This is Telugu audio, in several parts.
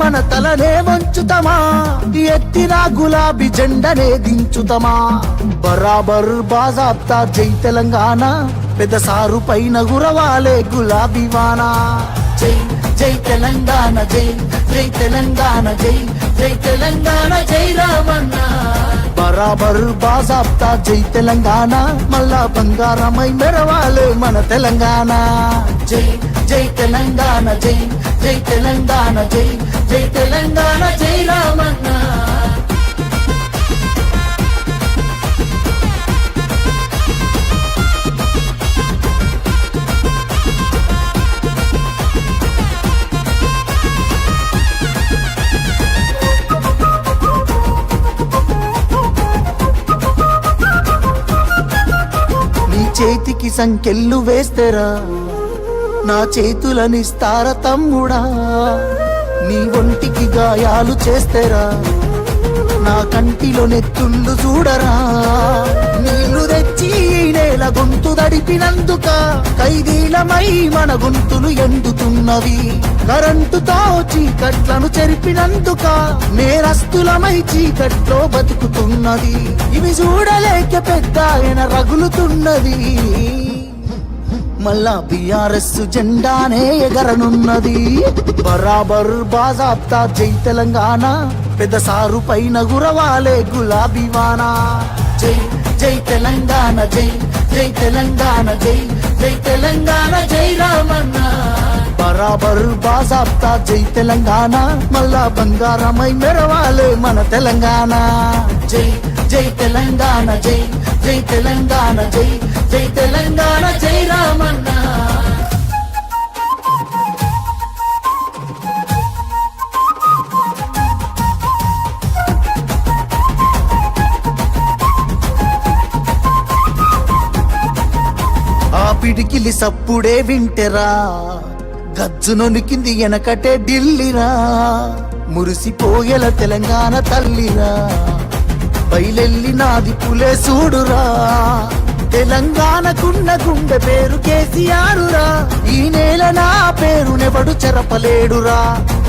మన తలనే వంచుతమా, ఎత్తిన గులాబీ జెండనే దించుతమా. బరాబర్ బాజాబ్తా జై తెలంగాణ, పెద్ద సారు పైన గురవాలే గులాబీ వానా. జై జై తెలంగాణ, జై జై తెలంగాణ, జై జై తెలంగాణ, జై రామన్న. బరాబర్ బాజాబ్తా జై తెలంగాణ, మళ్ళా బంగారమై మెరవాలే మన తెలంగాణ. జై జై తెలంగాణ, జై జై తెలంగాణ, జై జై తెలంగాణ, జై రామన్న. చేతికి సంకెళ్ళు వేస్తేరా, నా చేతులనిస్తార తమ్ముడా. నీ ఒంటికి గాయాలు చేస్తేరా, నా కంటిలో నెత్తుళ్ళు చూడరా. నీళ్లు తెచ్చి నేల గొంతు దడిపినందుక, ఖైదీలమై మన గొంతులు ఎండుతున్నవి. కరెంటుతో చీకట్లను చెరిపినందుక, నేరస్తులమై చీకట్లో బతుకుతున్నది. ఇవి చూడలేక పెద్ద ఆయన రగులుతున్నది. మళ్ళా బీఆర్ఎస్ జెండానే ఎగరనున్నది. బరాబర్ బాజాబ్తా జై తెలంగాణ, పెద్ద సారు పైన గురవాలే గులాబీ వానా. జై జై తెలంగాణ, జై జై తెలంగాణ, జై జై తెలంగాణ, జై రామన్న. బరాబర్ బాజాబ్తా జై తెలంగాణ, మళ్ళా బంగారమై మెరవాలే మన తెలంగాణ. జై జై తెలంగాణ, జై జై తెలంగాణ, జై జై తెలంగాణ, జై రామన్న. ఆ పిడికిలి సప్పుడే వింటెరా, గజ్జునొనికింది వెనకటే ఢిల్లీరా. మురిసిపోయేల తెలంగాణ తల్లిరా, బయలెల్లినాది పులే చూడురా. తెలంగాణకున్న గుండె పేరు కేసీఆరురా, ఈ నేల నా పేరునెవడు చెరపలేడురా.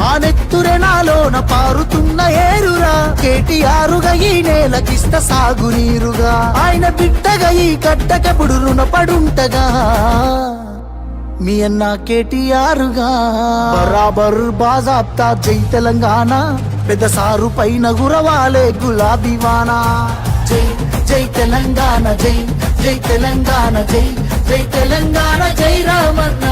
ఆ నెత్తురె నాలోన పారుతున్న ఏరురా, కేటీఆరుగా ఈ నేలకిష్ట సాగునీరుగా. ఆయన బిడ్డగా ఈ గడ్డకెప్పుడు రుణపడుంటగా, మీ అన్న కేటీఆరుగా. బరాబర్ బాజాబ్తా జై తెలంగాణ, పెద్ద సారు పైన గురవాలే గులాబీ వానా. జై జై తెలంగాణ, జై జై తెలంగాణ, జై జై తెలంగాణ, జై రామన్న.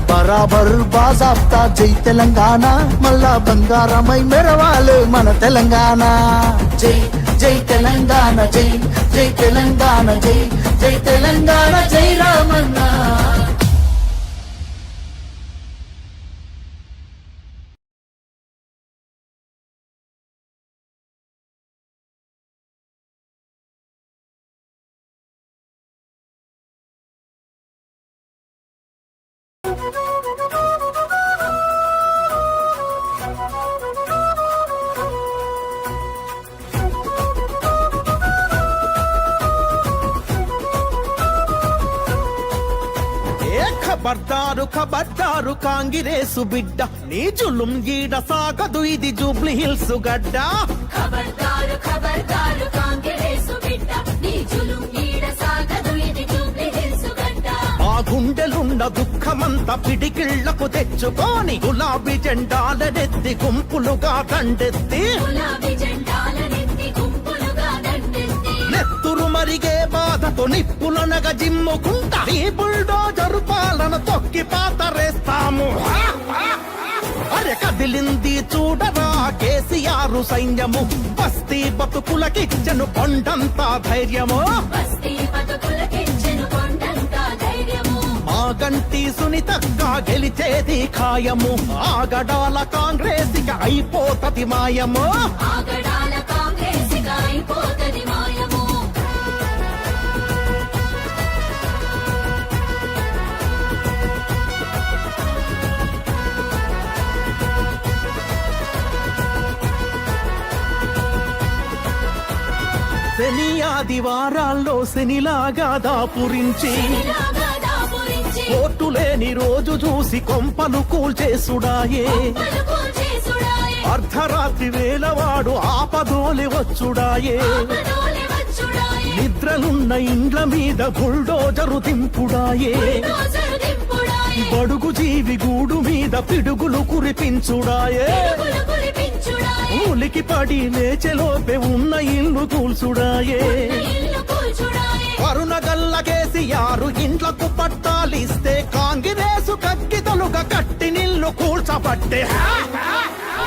బరాబర్ బాజాబ్తా జై తెలంగాణ, మళ్ళా బంగారమై మెరవాలే మన తెలంగాణ. జై జై తెలంగాణ, జై జై తెలంగాణ, జై జై తెలంగాణ, జై రామన్న. ఖబర్దారు ఖబర్దారు కాంగిరేసు బిడ్డ, నీ జులుం గీడ సాగదు ఇది జూబ్లీ హిల్స్ గడ్డ. ఖబర్దారు ఖబర్దారు కాంగిరేసు బిడ్డ, నీ జులుం గీడ సాగదు ఇది జూబ్లీ హిల్స్ గడ్డ. ఆ గుండెలున్న దుఃఖమంతా పిడికిళ్లకు తెచ్చుకొని, గులాబీ జెండాలనెత్తి గుంపులుగా దండెత్తి, గులాబీ జెండాలనెత్తి గుంపులుగా దండెత్తి, నెత్తురు మరిగే బాధతో నిప్పులనగ జిమ్ముకుంటా, ఈ బుల్డోజరు పాలన తొక్కి పాతరేస్తాము. అరే కదిలింది చూడరా కేసీఆర్ సైన్యము, బస్తీ బతుకులకిచ్చెను కొండంతా ధైర్యము. బస్తీ బతుకులకిచ్చెను కొండంతా ధైర్యము. ఆ గంటి సునీతగా గెలిచేది ఖాయము, ఆగడాల కాంగ్రెస్ అయిపోతది మాయము. ఆగడాల కాంగ్రెస్ అయిపోతది మాయము. శని ఆదివారాల్లో శనిలాగా దాపురించి, శనిలాగా దాపురించి, కోర్టు లేని రోజు చూసి కొంపలు కూల్చేసుడాయే. కొంపలు కూల్చేసుడాయే. ఆస్తి వేలవాడు ఆపదోలి వచ్చుడాయే ఆపదోలె వచ్చుడాయే నిద్రలున్న ఇండ్ల మీద బుల్డోజరు దింపుడాయే బుల్డోజరు దింపుడాయే బడుగు జీవి గూడు మీద పిడుగులు కురిపించుడాయే పిడుగులు కురిపించుడాయే ఉలికి పడి లేచెలోపే ఉన్న ఇల్లు కూల్చుడాయే ఇల్లు కూల్చుడాయే కరుణగల్ల కేసీఆర్ ఇండ్లకు పట్టాలిస్తే కాంగిరేసు కక్కితలుగా కట్టి నిల్లు కూల్చబట్టే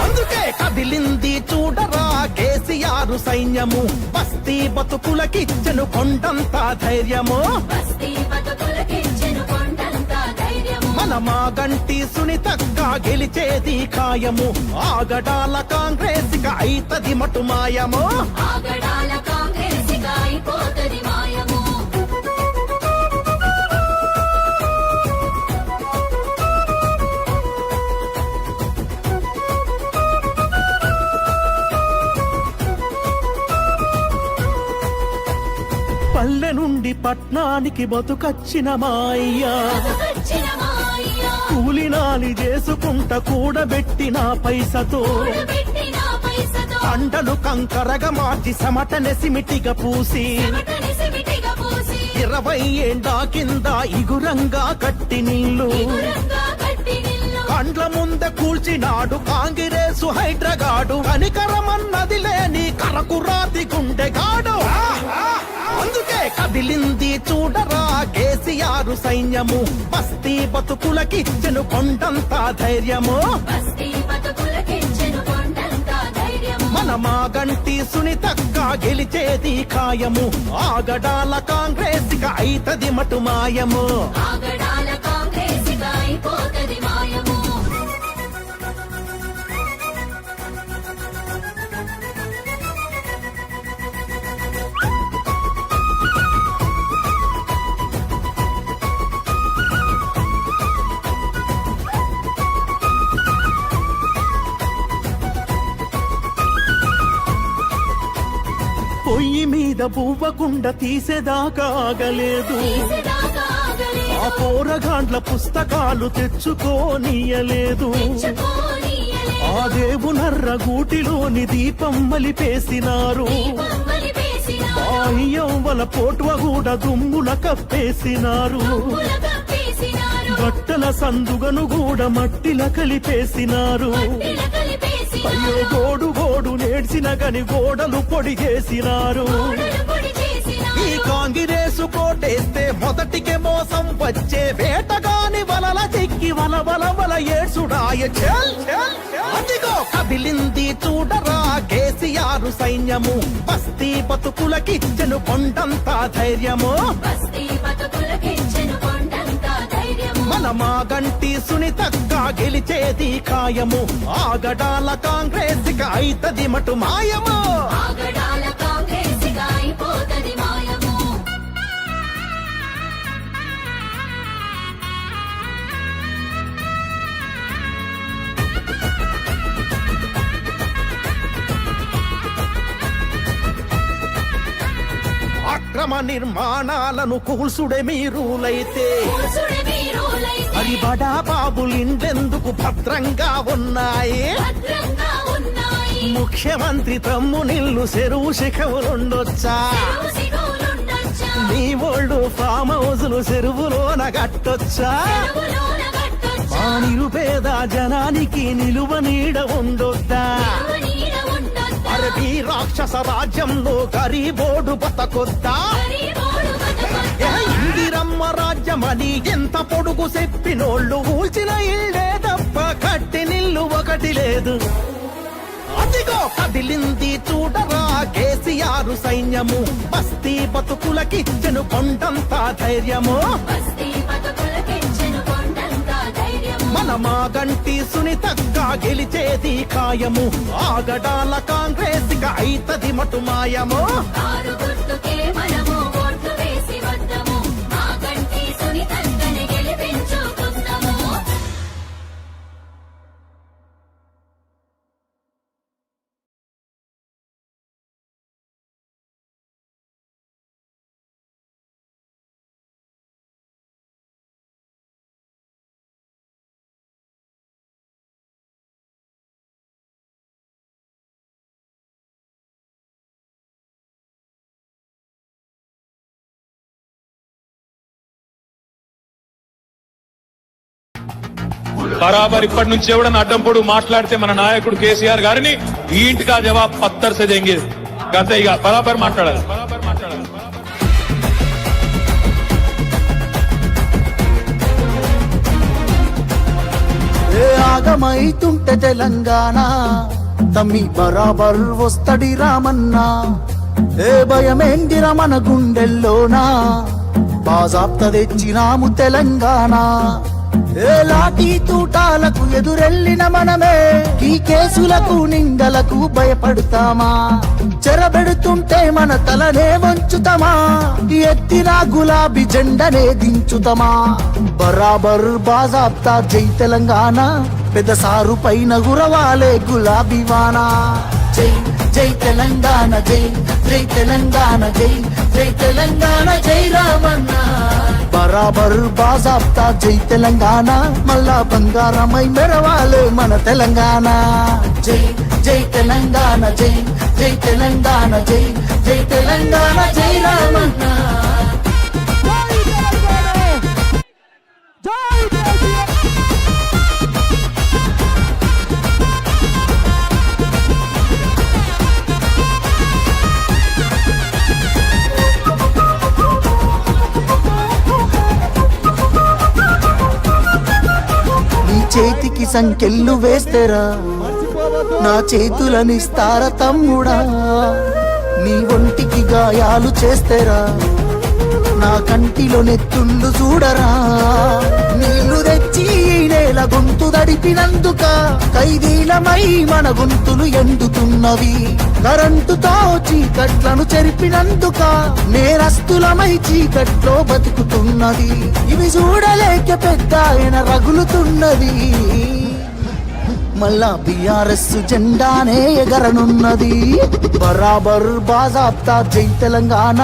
అందుకే కదిలింది చూడరా కేసీఆర్ సైన్యము బస్తీ బతుకులకిచ్చెను కొండంత ధైర్యము బస్తీ బతుకులకిచ్చెను కొండంత ధైర్యము మన మాగంటి సునీతక్క గెలిచేది ఖాయము ఆగడాల కాంగ్రెస్ అయితది మటు మాయము ఆగడాల కాంగ్రెస్ అయిపోతది మాయము పల్లె నుండి పట్నానికి బతుకచ్చిన మాయ్యా బతుకొచ్చిన మాయ కూలినాలి చేసుకుంట కూడబెట్టిన పైసతో కూడబెట్టిన పైసతో పంటలు కంకరగా మార్చి సమటనె సిమిటిగా పూసి చెమటని సిమిటిగా పూసి 20 ఏండా కింద ఇగురంగా కట్టి నీళ్లు దూరంగా కట్టి నిల్లు కండ్ల ముందే కూల్చినాడు కాంగిరేసు హైడ్రగాడు కనికరమన్నది లేని కరకురాతి గుండెగాడు అందుకే కదిలింది చూడరా కేసీఆర్ సైన్యము బస్తీ బతుకులకిచ్చెను కొండంత ధైర్యము బస్తీ బతుకులకిచ్చెను కొండంత ధైర్యము మన మాగంటి సునీతక్క గెలిచేది ఖాయము ఆగడాల కాంగ్రెస్ అయితది మటు మాయము ఆగడాల కాంగ్రెస్ అయిపోతది మాయము పొయ్యి మీద పువ్వకుండ తీసేదాకా ఆగలేదు తీసేదాకా ఆగలేదు. ఆ పోరగాండ్ల పుస్తకాలు తెచ్చుకోనీయలేదు తెచ్చుకోనీయలేదు. ఆ దేవునర్ర గూటిలోని దీపం మలిపేసినారు బొమ్మలు వేసినారు. బాహ్యవల పోట్వ కూడా దుమ్ముల కప్పేసినారు పూల కప్పేసినారు. బట్టల సందుగను కూడా మట్టిల కలిపేసినారు మట్టిల కలిపేసినారు. అయ్యో గోడు గోడు నేడ్చిన గని గోడలు పొడి చేసినారు గోడలు పొడి చేసినారు. ఈ కాంగిరేసు కోటేస్తే మొదటికే మోసం వచ్చే వేటగాని వలల చిక్కి వల వల వల ఏడ్చుడాయ చెల్ చెల్ చెల్. అదిగో కదిలింది చూడరా కేసీఆర్ సైన్యము బస్తీ బతుకులకిచ్చెను కొండంత ధైర్యము బస్తీ బతుకులకిచ్చెను కొండంత ధైర్యము మన మాగంటి సునీతక్క గెలిచేది ఖాయము ఆగడాల కాంగ్రెస్ అయితది మటు మాయము ఆగడాల కాంగ్రెస్ అయిపోతది మాయము అక్రమ నిర్మాణాలను కూల్సుడే మీరులైతే కూర్చుడే వీరులైతే మరి బడా బాబులిండెందుకు భద్రంగా ఉన్నాయి భద్రంగా ఉన్నాయి. ముఖ్యమంత్రి తమ్ము నిల్లు చెరువు శిఖవులుండొచ్చా చెరువు సిగులుండొచ్చా. నీ ఒళ్ళు ఫామ్ హౌజులు చెరువులోన కట్టొచ్చా చెరువులోన కట్టొచ్చా. మా నిరుపేద జనానికి నిలువ నీడ ఉండొద్దా చెరువు నీడ ఉండొచ్చా. అరబీ రాక్షస రాజ్యంలో గరీబోడు బతకొద్దా గరీబోడు బతకొచ్చా. ఏ ఇందిరమ్మ రాజ్యమని ఎంత పొడుగు చెప్పినోళ్ళు ఊల్చిన ఇల్లే తప్ప కట్టి నిల్లు ఒకటి లేదు అదిగో కదిలింది చూడరా కేసీఆర్ సైన్యము బస్తీ బతుకులకిచ్చెను కొండంత ధైర్యము బస్తీ బతుకులకిచ్చెను కొండంత ధైర్యము మన మాగంటి సునీతక్క గెలిచేది ఖాయము ఆగడాల కాంగ్రెస్ అయితది మటు మాయము కారు గుర్తుకే మనము ఓట్లు వేసి వద్దము మా కంటి సునీతక్కని గెలిపించుకుందాము బరాబర్ ఇప్పటి నుంచి ఎవడన్నా అడ్డం పొడు మాట్లాడితే మన నాయకుడు కేసీఆర్ గారిని ఈ ఇంటికా జవాబ్ పత్తర్ సే దేంగే గత ఇక బరాబర్ మాట్లాడాలి. ఏ ఆగమైతుంటే తెలంగాణ తమ్మి బరాబర్ వస్తడి రామన్నా. ఏ భయమేందిర మన గుండెల్లోనా బాజాప్త తెచ్చినాము తెలంగాణ. ఏ లాఠీ తూటాలకు ఎదురెళ్ళిన మనమే ఈ కేసులకు నిందలకు భయపడతామా? చెరబెడుతుంటే మన తలనే వంచుతామా? ఎత్తిన గులాబీ జెండనే దించుతామా? బరాబర్ బాజాప్తా జై తెలంగాణ, పెద్ద సారు పైన గురవాలే గులాబీ వానా. జై జై తెలంగాణ, జై జై తెలంగాణ, జై జై తెలంగాణ, జై రామన్న. బరాబర్ బాజాప్తా జై తెలంగాణ, మళ్ళా బంగారమై మెరవాలే మన తెలంగాణ. జై జై తెలంగాణ, జై జై తెలంగాణ, జై జై తెలంగాణ, జై రామన్న. చేతికి సంకెళ్ళు వేస్తేరా నా చేతులనిస్తార తమ్ముడా. నీ ఒంటికి గాయాలు చేస్తేరా నా కంటిలో నెత్తుళ్ళు చూడరా. నీళ్లు తెచ్చి నేల గొంతు దడిపినందుక ఖైదీలమై మన గొంతులు ఎండుతున్నవి. కరెంటుతో చీకట్లను చెరిపినందుక నేరస్తులమై చీకట్లో బతుకుతున్నది. ఇవి చూడలేక పెద్ద ఆయన రగులుతున్నది. మళ్ళా బీఆర్ఎస్ జెండానే ఎగరనున్నది. బరాబర్ బాజాప్తా జై తెలంగాణ,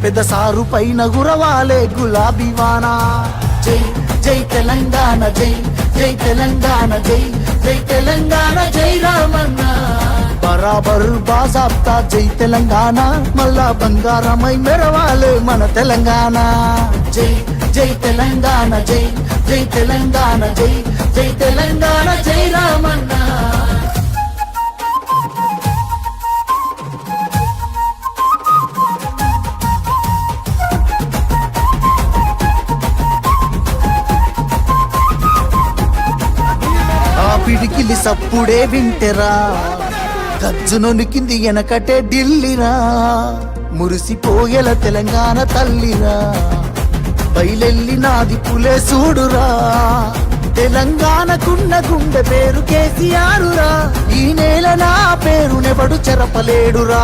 పెద్ద సారు పైన గురవాలే గులాబీ వానా. జై జై తెలంగాణ, జై జై తెలంగాణ, జై జై తెలంగాణ, జై రామన్న. బరాబర్ బాజాప్తా జై తెలంగాణ, మళ్ళా బంగారమై మెరవాలే మన తెలంగాణ. జై జై తెలంగాణ, జై జై తెలంగాణ, జై జై తెలంగాణ, జై రామన్న. ఆ పిడికిలి సప్పుడే వింటెరా గజ్జునొనికింది వెనకటే ఢిల్లీరా. మురిసిపోయేల తెలంగాణ తల్లిరా, బయలెల్లినాది పులే చూడురా. తెలంగాణకున్న గుండె పేరు కేసీఆరురా. ఈ నేల నా పేరునెవడు చెరపలేడురా.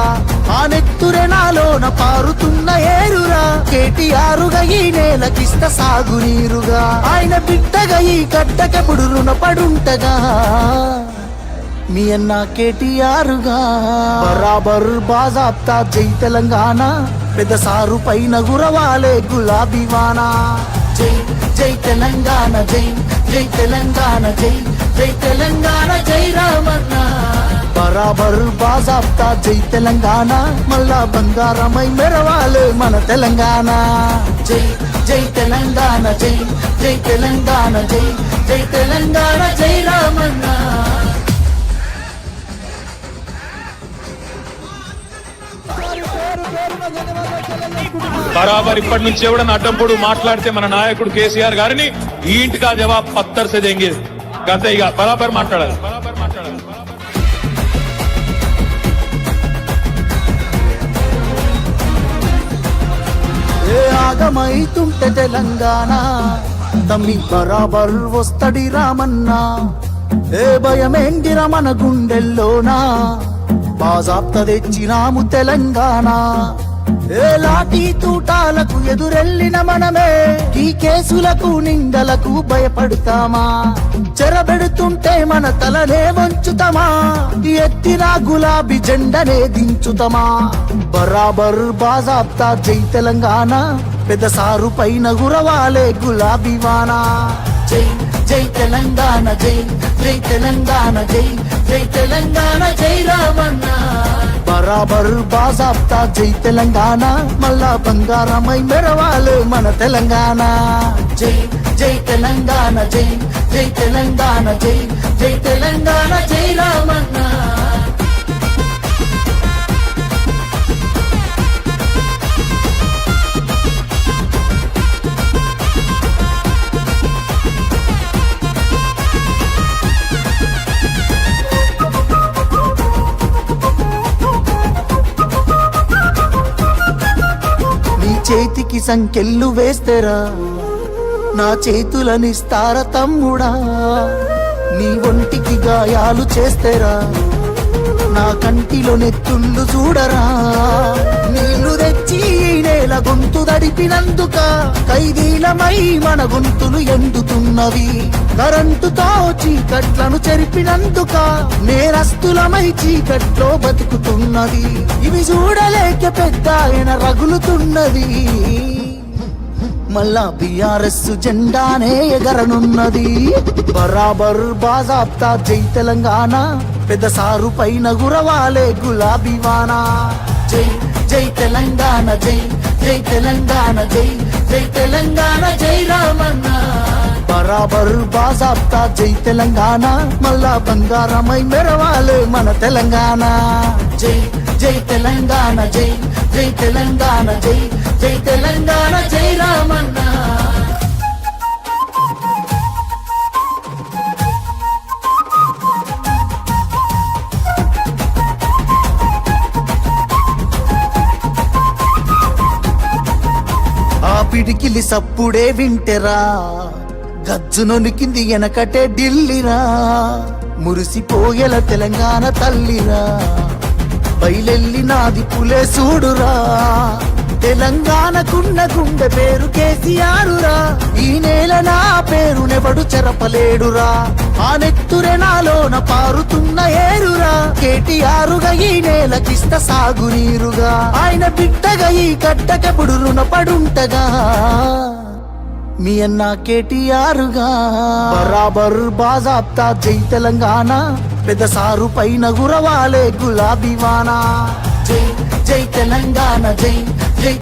ఆ నెత్తురె నాలోన పారుతున్న ఏరురా. కేటీఆరుగా ఈ నేలకిష్ట సాగునీరుగా. ఆయన బిడ్డగా ఈ గడ్డకెప్పుడు రుణపడుంటగా మీ అన్న కేటీఆరుగా. బరాబర్ బాజాప్తా జై తెలంగాణ, పెద్ద సారు పైన గురవాలే గులాబీ వానా. జై జై తెలంగాణ, జై జై తెలంగాణ, జై జై తెలంగాణ, జై రామన్న. బరాబర్ బాజాప్తా జై తెలంగాణ, మళ్ళా బంగారమై మెరవాలే మన తెలంగాణ. జై జై తెలంగాణ, జై జై తెలంగాణ, జై జై తెలంగాణ, జై రామన్న. బరాబర్ ఇప్పటి నుంచి ఎవడన్నా అడ్డం పొడు మాట్లాడితే మన నాయకుడు కేసీఆర్ గారిని ఈ ఇంటికా జవాబ్ పత్తర్ సే దేంగే గత ఇక బరాబర్ మాట్లాడాలి. ఏ ఆగమైతుంటే తెలంగాణ తమ్మి బరాబర్ వస్తడి రామన్నా. ఏ భయమేందిర మన గుండెల్లోనా బాజాప్త తెచ్చినాము తెలంగాణ. ఏ లాఠీ తూటాలకు ఎదురెళ్ళిన మనమే ఈ కేసులకు నిందలకు భయపడతామా? చెరబెడుతుంటే మన తలనే వంచుతామా? ఎత్తిన గులాబీ జెండనే దించుతామా? బరాబర్ బాజాప్తా జై తెలంగాణ, పెద్ద సారు పైన గురవాలే గులాబీ వానా. జై జై తెలంగాణ, జై జై తెలంగాణ, జై జై తెలంగాణ, జై రామన్న. బరాబర్ బాజాప్తా జై తెలంగాణ, మళ్ళా బంగారమై మెరవాలే మన తెలంగాణ. జై జై తెలంగాణ, జై జై తెలంగాణ జై జై తెలంగాణ జై రామన్న నీ చేతికి సంకెళ్ళు వేస్తేరా నా చేతులనిస్తార తమ్ముడా నీ ఒంటికి గాయాలు చేస్తేరా నా కంటిలో నెత్తుళ్ళు చూడరా నీళ్లు తెచ్చి ఈ నేల గొంతు దడిపినందుక ఖైదీలమై మన గొంతులు ఎండుతున్నవి కరెంటుతో చీకట్లను చెరిపినందుక నేరస్తులమై చీకట్లో బతుకుతున్నది ఇవి చూడలేక పెద్ద ఆయన రగులుతున్నది మళ్ళా బిఆర్ఎస్ జెండానే ఎగరనున్నది బరాబర్ బాజాబ్తా జై తెలంగాణ పెద్ద సారు పైన గురవాలే గులాబీ వానా జై జై తెలంగాణ జై జై తెలంగాణ జై జై తెలంగాణ జై రామన్న బరాబర్ బాజాబ్తా జై తెలంగాణ మళ్ళా బంగారమై మెరవాలే మన తెలంగాణ జై జై తెలంగాణ జై జై తెలంగాణ జై జై తెలంగాణ జై రామన్న ఆ పిడికిలి సప్పుడే వింటెరా గజ్జునొనికింది వెనకటే ఢిల్లీరా మురిసిపోయేల తెలంగాణ తల్లిరా బయలెల్లినాది పులే చూడురా తెలంగాణకున్న గుండె పేరు కేసీఆరురా ఈ నేల నా పేరునెవడు చెరపలేడురా ఆ నెత్తురె నాలోన పారుతున్న ఏరురా కేటీఆరుగా ఈ నేలకిస్త సాగునీరుగా ఆయన బిడ్డగా ఈ గడ్డకెప్పుడు రుణపడుంటగా మీ అన్న కేటీఆరుగా బరాబర్ బాజాబ్తా జై తెలంగాణ పెద్ద సారు పైన గురవాలే గులాబీ వానా జై జై తెలంగాణ జై జై